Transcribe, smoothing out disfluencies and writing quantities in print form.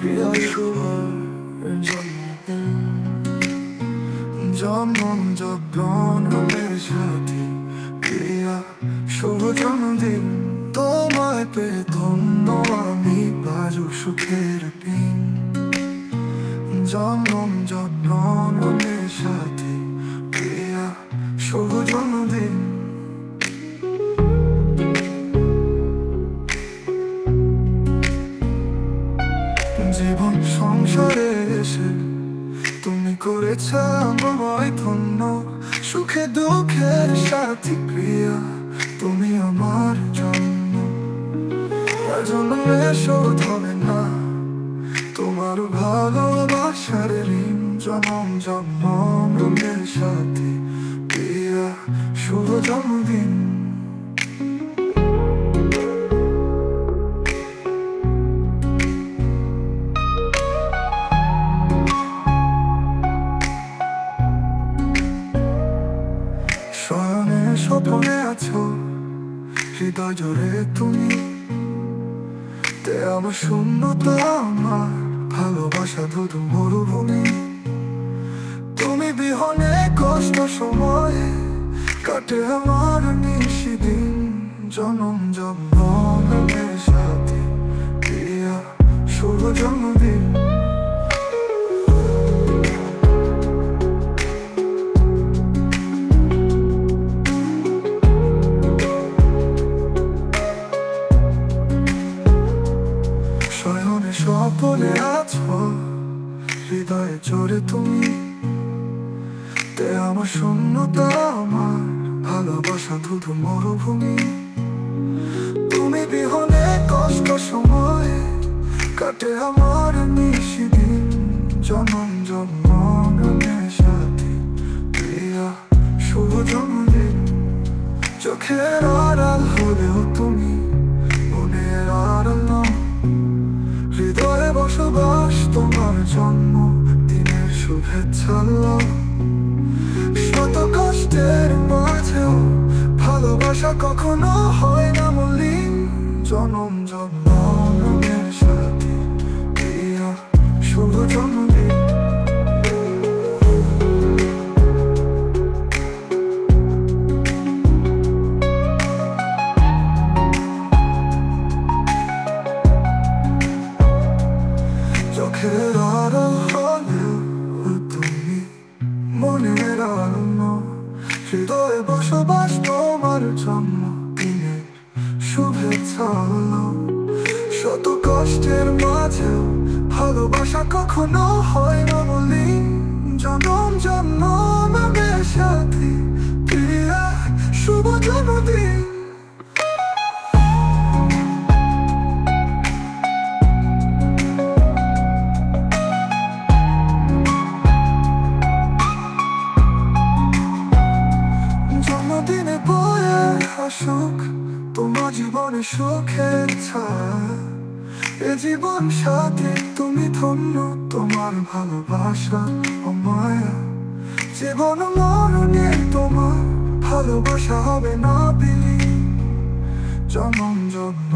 প্রিয় শুভর জন্মদিন, জন্ম যখন রমের সাথী। প্রিয়া শুভ জন্মদিন, তোমায় পেয়ে ধন্য আমি, বাজুক সুখের দিন। জন্ম যখন রমের সাথী, প্রিয়া শুভ জন্মদিন। জীবন সংসারে এসে তুমি করেছ আমায় ধন্য, সুখে দুঃখের সাথী। প্রিয়া তুমি আমার জন্য, জন্মে শোধ হবে না তোমার ভালোবাসার ঋণ। জনম জন্ম রমের সাথী, প্রিয়া শুভ জন্মদিন। শয়নে স্বপ্নে আছো, হৃদয় জোরে তুমি। তে আমার শূন্যতা, আমার ভালোবাসা ধুধু মরুভূমি। তুমি বিহনে কষ্ট সময়ে কাটে আমার নিশিদিন। জনম জন্মের সাথী, প্রিয়া শুভ জন্মদিন। শয়নে স্বপ্নে আছো, হৃদয়ে জোরে তুমি। তে আমার শূন্যতা, আমার ভালোবাসা ধুধু মরুভূমি। তুমি বিহনে কষ্ট সময়ে কাটে আমার নিশিদিন। জনম জন্মের সাথী, প্রিয়া শুভ জন্মদিন। চোখের আড়াল হলেও তুমি মনের আড়াল নও, হৃদয়ে বসবাস তোমার জন্ম দিনের শুভেচ্ছা লও। শত কষ্টের মাঝেও ভালোবাসা কখনো হয় না মলিন। জনম জন্মের সাথী, প্রিয়া শুভ জন্মদিন। চোখের আড়াল হলেও তুমি মনের আড়াল নও, হৃদয়ে বসবাস তোমার জন্মদিনের শুভেচ্ছা লও। শত কষ্টের মাঝেও ভালোবাসা কখনো হয় না মলিন। জনম জন্মের সাথী, প্রিয়া শুভ জন্মদিন। জন্মদিনে বয়ে আসুক তোমার জীবনে সুখের ছায়া। এ জীবন সাথী তুমি ধন্য, তোমার ভালোবাসা ও মায়া। জীবন মরণে তোমার ভালোবাসা হবে না বিলীন। জনম জন্ম